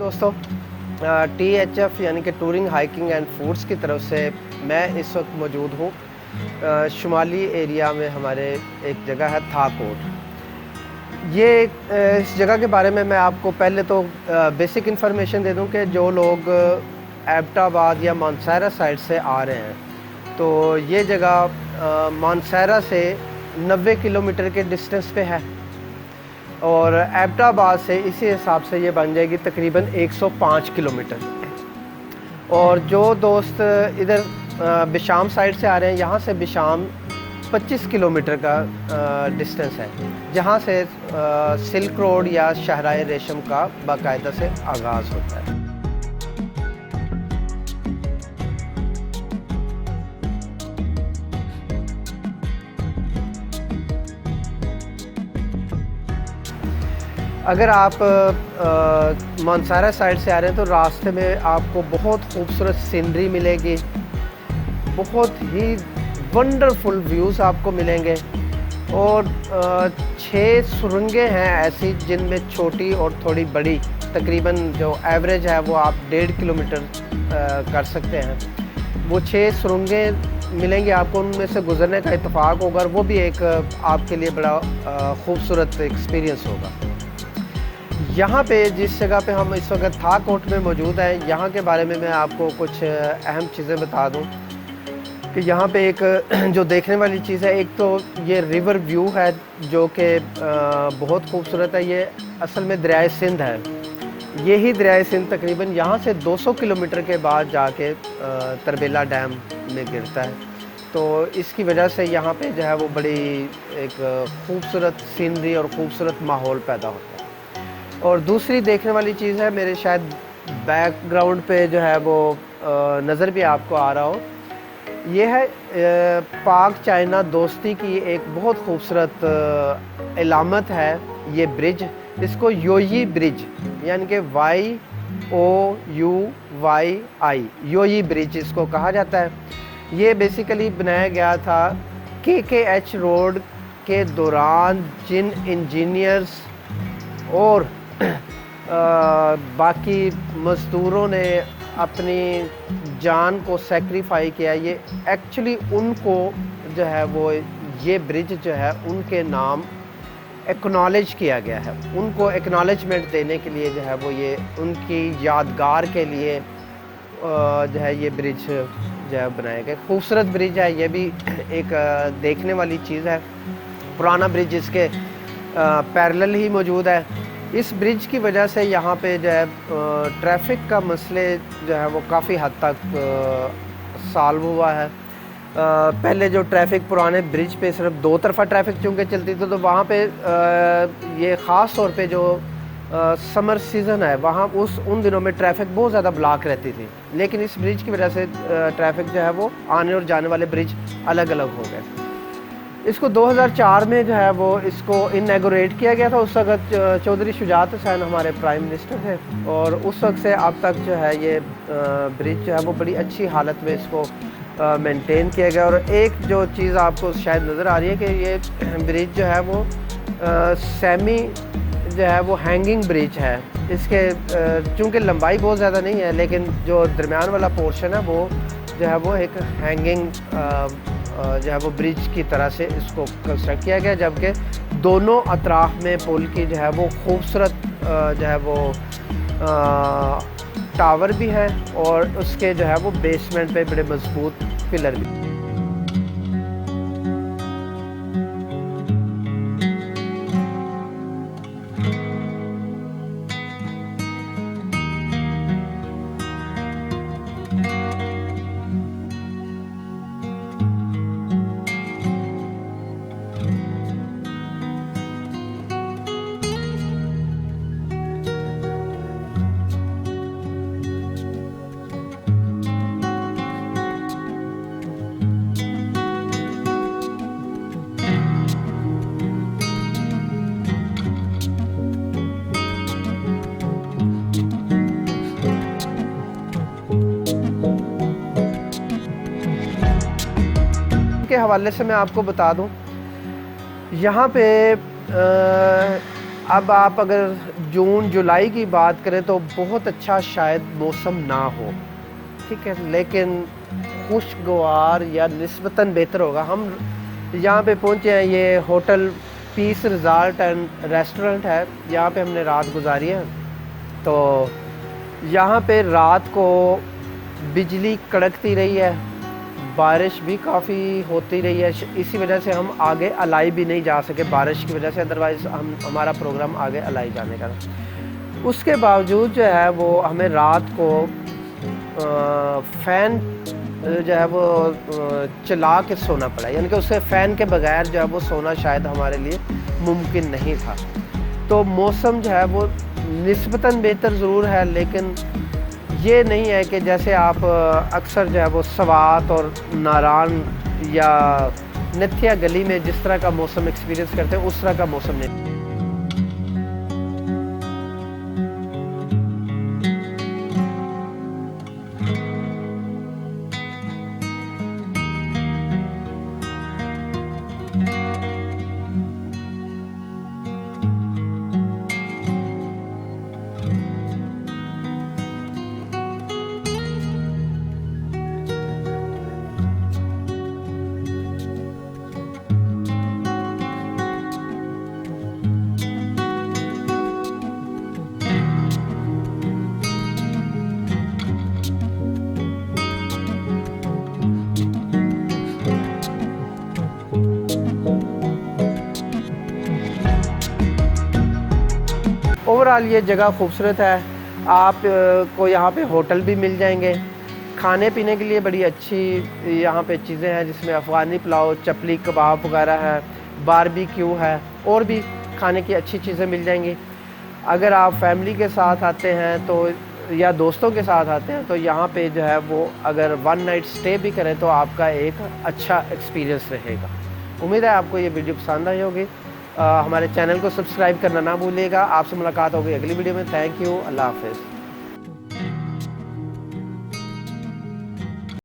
दोस्तों, THF यानी कि टूरिंग हाइकिंग एंड फूड्स की तरफ से मैं इस वक्त मौजूद हूँ शुमाली एरिया में। हमारे एक जगह है थाकोट। इस जगह के बारे में मैं आपको पहले तो बेसिक इन्फॉर्मेशन दे दूं कि जो लोग एबटाबाद या मानसहरा साइड से आ रहे हैं तो ये जगह मानसहरा से 90 किलोमीटर के डिस्टेंस पे है और एबटाबाद से इसी हिसाब से ये बन जाएगी तकरीबन 105 किलोमीटर। और जो दोस्त इधर बिशाम साइड से आ रहे हैं, यहाँ से बिशाम 25 किलोमीटर का डिस्टेंस है, जहाँ से सिल्क रोड या शहराए रेशम का बाकायदा से आगाज़ होता है। अगर आप मानसहरा साइड से आ रहे हैं तो रास्ते में आपको बहुत खूबसूरत सीनरी मिलेगी, बहुत ही वंडरफुल व्यूज़ आपको मिलेंगे। और 6 सुरंगें हैं ऐसी जिनमें छोटी और थोड़ी बड़ी, तकरीबन जो एवरेज है वो आप 1.5 किलोमीटर कर सकते हैं। वो 6 सुरंगें मिलेंगी आपको, उनमें से गुज़रने का इत्तेफाक होगा और वो भी एक आपके लिए बड़ा खूबसूरत एक्सपीरियंस होगा। यहाँ पे जिस जगह पे हम इस वक्त थाकोट में मौजूद हैं, यहाँ के बारे में मैं आपको कुछ अहम चीज़ें बता दूँ कि यहाँ पे एक जो देखने वाली चीज़ है, एक तो ये रिवर व्यू है जो कि बहुत खूबसूरत है। ये असल में दरियाए सिंध है। यही दरियाए सिंध तकरीबन यहाँ से 200 किलोमीटर के बाद जाके तरबेला डैम में गिरता है। तो इसकी वजह से यहाँ पे जो है वो बड़ी एक खूबसूरत सीनरी और ख़ूबसूरत माहौल पैदा होता है। और दूसरी देखने वाली चीज़ है, मेरे शायद बैकग्राउंड पे जो है वो नज़र भी आपको आ रहा हो, ये है पाक चाइना दोस्ती की एक बहुत खूबसूरत अलामत है ये ब्रिज। इसको योई ब्रिज यानी कि YOUYI योई ब्रिज इसको कहा जाता है। ये बेसिकली बनाया गया था KKH रोड के दौरान जिन इंजीनियर्स और बाकी मज़दूरों ने अपनी जान को सेक्रीफाई किया, ये एक्चुअली उनको जो है वो ये ब्रिज जो है उनके नाम एक्नॉलेज किया गया है। उनको एक्नॉलेजमेंट देने के लिए जो है वो ये उनकी यादगार के लिए जो है ये ब्रिज जो है बनाया गया। खूबसूरत ब्रिज है, ये भी एक देखने वाली चीज़ है। पुराना ब्रिज इसके पैरेलल ही मौजूद है। इस ब्रिज की वजह से यहाँ पे जो है ट्रैफिक का मसले जो है वो काफ़ी हद तक सॉल्व हुआ है। पहले जो ट्रैफिक पुराने ब्रिज पे सिर्फ 2 तरफ़ा ट्रैफिक चूँकि चलती थी, तो वहाँ पे ये ख़ास तौर पे जो समर सीज़न है वहाँ उन दिनों में ट्रैफिक बहुत ज़्यादा ब्लॉक रहती थी। लेकिन इस ब्रिज की वजह से ट्रैफिक जो है वो आने और जाने वाले ब्रिज अलग अलग हो गए। इसको 2004 में जो है वो इसको इनॉग्रेट किया गया था। उस वक्त चौधरी शुजात हुसैन हमारे प्राइम मिनिस्टर थे और उस वक्त से अब तक जो है ये ब्रिज जो है वो बड़ी अच्छी हालत में इसको मेंटेन किया गया। और एक जो चीज़ आपको शायद नज़र आ रही है कि ये ब्रिज जो है वो सेमी जो है वो हैंगिंग ब्रिज है। इसके चूँकि लंबाई बहुत ज़्यादा नहीं है, लेकिन जो दरमियान वाला पोर्शन है वो जो है वो एक हैंगिंग जो है वो ब्रिज की तरह से इसको कंस्ट्रक्ट किया गया, जबकि दोनों अतराफ में पुल की जो है वो खूबसूरत जो है वो टावर भी है और उसके जो है वो बेसमेंट पे बड़े मजबूत पिलर भी। के हवाले से मैं आपको बता दूं, यहाँ पे अब आप अगर जून जुलाई की बात करें तो बहुत अच्छा शायद मौसम ना हो, ठीक है, लेकिन खुशगवार या निस्बतन बेहतर होगा। हम यहाँ पे पहुँचे हैं, ये hotel peace resort and restaurant है, यहाँ पे हमने रात गुजारी है। तो यहाँ पे रात को बिजली कड़कती रही है, बारिश भी काफ़ी होती रही है, इसी वजह से हम आगे अलाई भी नहीं जा सके बारिश की वजह से, अदरवाइज़ हमारा प्रोग्राम आगे अलाई जाने का था। उसके बावजूद जो है वो हमें रात को फ़ैन जो है वो चला के सोना पड़ा, यानी कि उससे फ़ैन के बगैर जो है वो सोना शायद हमारे लिए मुमकिन नहीं था। तो मौसम जो है वो निस्बतन बेहतर ज़रूर है, लेकिन ये नहीं है कि जैसे आप अक्सर जो है वो सवात और नारान या नथिया गली में जिस तरह का मौसम एक्सपीरियंस करते हैं, उस तरह का मौसम नहीं। ओवरऑल ये जगह खूबसूरत है। आप को यहाँ पे होटल भी मिल जाएंगे, खाने पीने के लिए बड़ी अच्छी यहाँ पे चीज़ें हैं, जिसमें अफ़गानी पुलाव, चपली कबाब वगैरह है, बारबेक्यू है, और भी खाने की अच्छी चीज़ें मिल जाएंगी। अगर आप फैमिली के साथ आते हैं तो या दोस्तों के साथ आते हैं तो यहाँ पे जो है वो अगर 1 नाइट स्टे भी करें तो आपका एक अच्छा एक्सपीरियंस रहेगा। उम्मीद है आपको ये वीडियो पसंद आई होगी। हमारे चैनल को सब्सक्राइब करना ना भूलिएगा। आपसे मुलाकात होगी अगली वीडियो में। थैंक यू, अल्लाह हाफ़िज़।